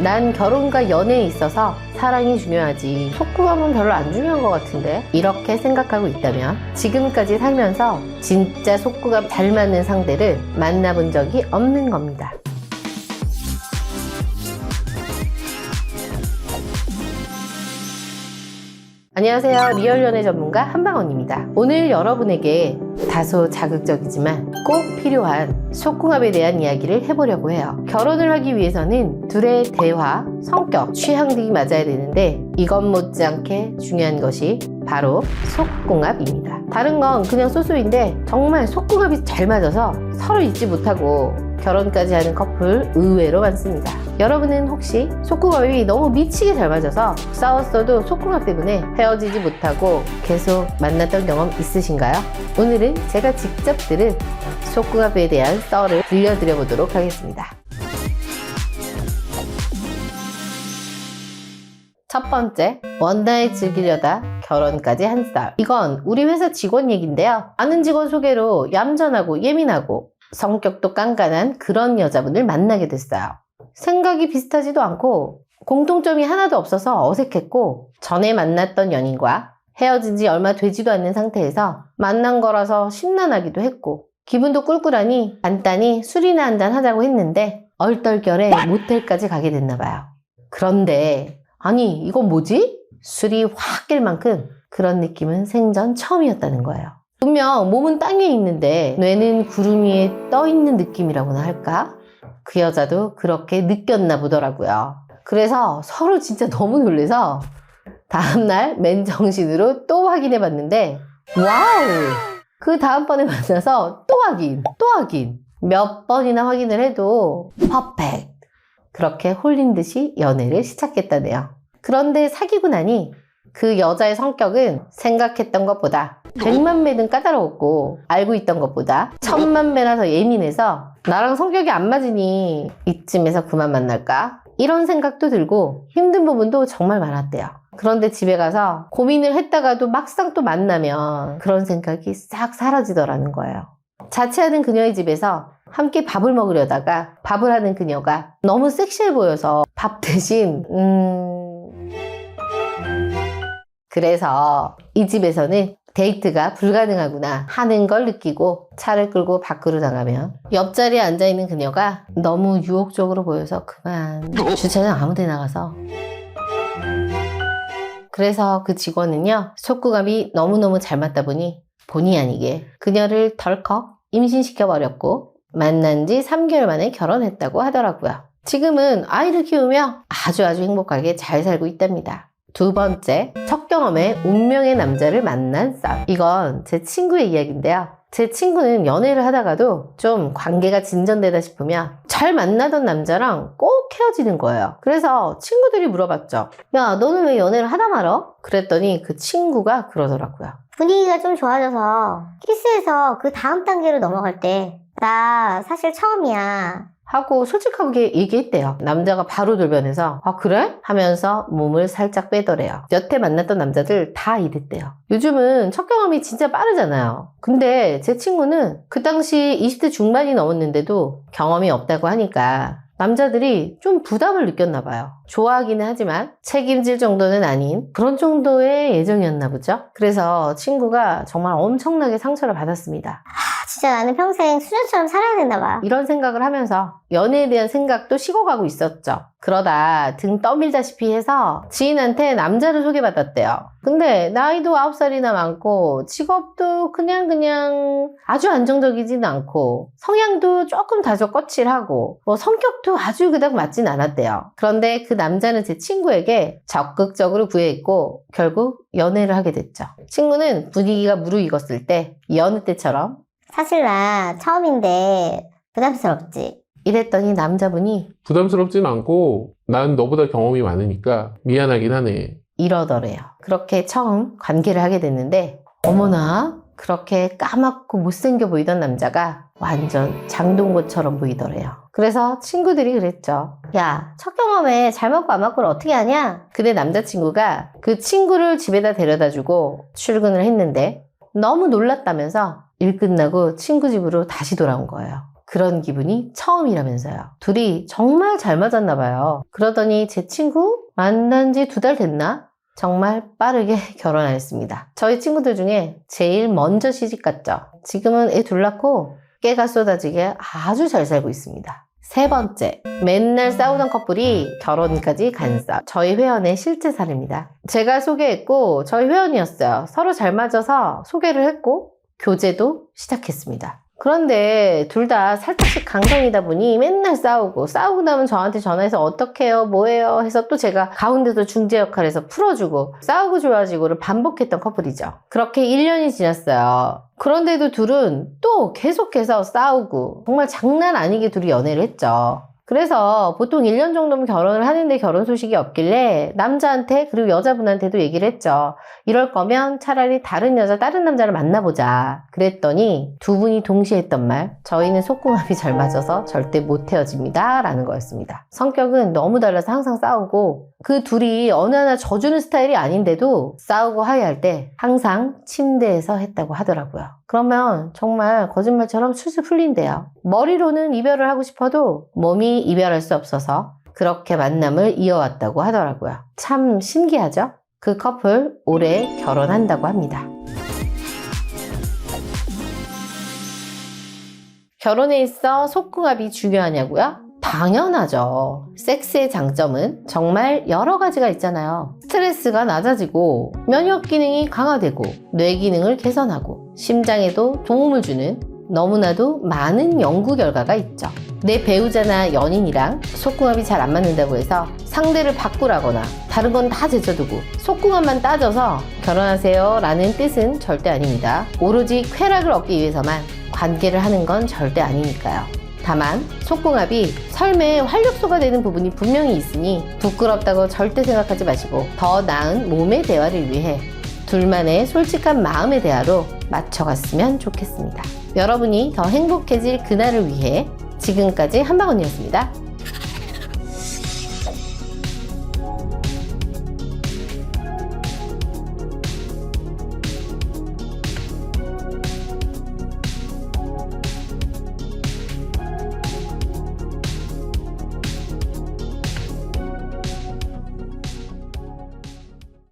난 결혼과 연애에 있어서 사랑이 중요하지 속궁합은 별로 안 중요한 것 같은데 이렇게 생각하고 있다면 지금까지 살면서 진짜 속궁합 잘 맞는 상대를 만나본 적이 없는 겁니다. 안녕하세요. 리얼연애 전문가 한방언입니다. 오늘 여러분에게 다소 자극적이지만 꼭 필요한 속궁합에 대한 이야기를 해보려고 해요. 결혼을 하기 위해서는 둘의 대화, 성격, 취향 등이 맞아야 되는데 이것 못지않게 중요한 것이 바로 속궁합입니다. 다른 건 그냥 소소인데 정말 속궁합이 잘 맞아서 서로 잊지 못하고 결혼까지 하는 커플 의외로 많습니다. 여러분은 혹시 속궁합이 너무 미치게 잘 맞아서 싸웠어도 속궁합 때문에 헤어지지 못하고 계속 만났던 경험 있으신가요? 오늘은 제가 직접 들은 속궁합에 대한 썰을 들려드려 보도록 하겠습니다. 첫 번째, 원나잇 즐기려다 결혼까지 한 썰. 이건 우리 회사 직원 얘기인데요. 아는 직원 소개로 얌전하고 예민하고 성격도 깐깐한 그런 여자분을 만나게 됐어요. 생각이 비슷하지도 않고 공통점이 하나도 없어서 어색했고 전에 만났던 연인과 헤어진 지 얼마 되지도 않는 상태에서 만난 거라서 심란하기도 했고 기분도 꿀꿀하니 간단히 술이나 한잔 하자고 했는데 얼떨결에 모텔까지 가게 됐나 봐요. 그런데 아니 이건 뭐지? 술이 확 깰 만큼 그런 느낌은 생전 처음이었다는 거예요. 분명 몸은 땅에 있는데 뇌는 구름 위에 떠 있는 느낌이라고나 할까? 그 여자도 그렇게 느꼈나 보더라고요. 그래서 서로 진짜 너무 놀라서 다음날 맨정신으로 또 확인해 봤는데 와우! 그 다음번에 만나서 또 확인 몇 번이나 확인을 해도 퍼펙트! 그렇게 홀린 듯이 연애를 시작했다네요. 그런데 사귀고 나니 그 여자의 성격은 생각했던 것보다 100만 배는 까다로웠고 알고 있던 것보다 1000만 배나 더 예민해서 나랑 성격이 안 맞으니 이쯤에서 그만 만날까? 이런 생각도 들고 힘든 부분도 정말 많았대요. 그런데 집에 가서 고민을 했다가도 막상 또 만나면 그런 생각이 싹 사라지더라는 거예요. 자취하는 그녀의 집에서 함께 밥을 먹으려다가 밥을 하는 그녀가 너무 섹시해 보여서 밥 대신 그래서 이 집에서는 데이트가 불가능하구나 하는 걸 느끼고 차를 끌고 밖으로 나가면 옆자리에 앉아있는 그녀가 너무 유혹적으로 보여서 그만 주차장 아무 데나 가서 그래서 그 직원은요 속궁합이 너무너무 잘 맞다 보니 본의 아니게 그녀를 덜컥 임신시켜버렸고 만난 지 3개월 만에 결혼했다고 하더라고요. 지금은 아이를 키우며 아주 행복하게 잘 살고 있답니다. 두 번째, 첫 경험에 운명의 남자를 만난 썰. 이건 제 친구의 이야기인데요. 제 친구는 연애를 하다가도 좀 관계가 진전되다 싶으면 잘 만나던 남자랑 꼭 헤어지는 거예요. 그래서 친구들이 물어봤죠. 야, 너는 왜 연애를 하다 말어? 그랬더니 그 친구가 그러더라고요. 분위기가 좀 좋아져서 키스해서 그 다음 단계로 넘어갈 때 나 사실 처음이야 하고 솔직하게 얘기했대요. 남자가 바로 돌변해서 아 그래? 하면서 몸을 살짝 빼더래요. 여태 만났던 남자들 다 이랬대요. 요즘은 첫 경험이 진짜 빠르잖아요. 근데 제 친구는 그 당시 20대 중반이 넘었는데도 경험이 없다고 하니까 남자들이 좀 부담을 느꼈나 봐요. 좋아하기는 하지만 책임질 정도는 아닌 그런 정도의 예정이었나 보죠. 그래서 친구가 정말 엄청나게 상처를 받았습니다. 진짜 나는 평생 수녀처럼 살아야 되나 봐. 이런 생각을 하면서 연애에 대한 생각도 식어가고 있었죠. 그러다 등 떠밀다시피 해서 지인한테 남자를 소개받았대요. 근데 나이도 9살이나 많고 직업도 그냥 아주 안정적이진 않고 성향도 조금 다소 거칠하고 성격도 아주 그닥 맞진 않았대요. 그런데 그 남자는 제 친구에게 적극적으로 구애했고 결국 연애를 하게 됐죠. 친구는 분위기가 무르익었을 때 여느 때처럼 사실 나 처음인데 부담스럽지? 이랬더니 남자분이 부담스럽진 않고 난 너보다 경험이 많으니까 미안하긴 하네. 이러더래요. 그렇게 처음 관계를 하게 됐는데 어머나 그렇게 까맣고 못생겨 보이던 남자가 완전 장동건처럼 보이더래요. 그래서 친구들이 그랬죠. 야, 첫 경험에 잘 맞고 안 맞고를 어떻게 하냐? 근데 남자친구가 그 친구를 집에다 데려다주고 출근을 했는데 너무 놀랐다면서 일 끝나고 친구 집으로 다시 돌아온 거예요. 그런 기분이 처음이라면서요. 둘이 정말 잘 맞았나 봐요. 그러더니 제 친구 만난 지 2달 됐나? 정말 빠르게 결혼하였습니다. 저희 친구들 중에 제일 먼저 시집갔죠. 지금은 애 둘 낳고 깨가 쏟아지게 아주 잘 살고 있습니다. 3번째, 맨날 싸우던 커플이 결혼까지 간 싸움. 저희 회원의 실제 사례입니다. 제가 소개했고 저희 회원이었어요. 서로 잘 맞아서 소개를 했고 교제도 시작했습니다. 그런데 둘 다 살짝씩 강성이다 보니 맨날 싸우고 나면 저한테 전화해서 어떡해요 뭐해요 해서 또 제가 가운데서 중재 역할에서 풀어주고 싸우고 좋아지고를 반복했던 커플이죠. 그렇게 1년이 지났어요. 그런데도 둘은 또 계속해서 싸우고 정말 장난 아니게 둘이 연애를 했죠. 그래서 보통 1년 정도면 결혼을 하는데 결혼 소식이 없길래 남자한테 그리고 여자분한테도 얘기를 했죠. 이럴 거면 차라리 다른 남자를 만나보자. 그랬더니 두 분이 동시에 했던 말, 저희는 속궁합이 잘 맞아서 절대 못 헤어집니다 라는 거였습니다. 성격은 너무 달라서 항상 싸우고 그 둘이 어느 하나 져주는 스타일이 아닌데도 싸우고 화해할 때 항상 침대에서 했다고 하더라고요. 그러면 정말 거짓말처럼 술술 풀린대요. 머리로는 이별을 하고 싶어도 몸이 이별할 수 없어서 그렇게 만남을 이어왔다고 하더라고요. 참 신기하죠? 그 커플 올해 결혼한다고 합니다. 결혼에 있어 속궁합이 중요하냐고요? 당연하죠. 섹스의 장점은 정말 여러 가지가 있잖아요. 스트레스가 낮아지고 면역 기능이 강화되고 뇌 기능을 개선하고 심장에도 도움을 주는 너무나도 많은 연구 결과가 있죠. 내 배우자나 연인이랑 속궁합이 잘 안 맞는다고 해서 상대를 바꾸라거나 다른 건 다 제쳐두고 속궁합만 따져서 결혼하세요 라는 뜻은 절대 아닙니다. 오로지 쾌락을 얻기 위해서만 관계를 하는 건 절대 아니니까요. 다만 속궁합이 삶의 활력소가 되는 부분이 분명히 있으니 부끄럽다고 절대 생각하지 마시고 더 나은 몸의 대화를 위해 둘만의 솔직한 마음의 대화로 맞춰갔으면 좋겠습니다. 여러분이 더 행복해질 그날을 위해 지금까지 한방언니였습니다.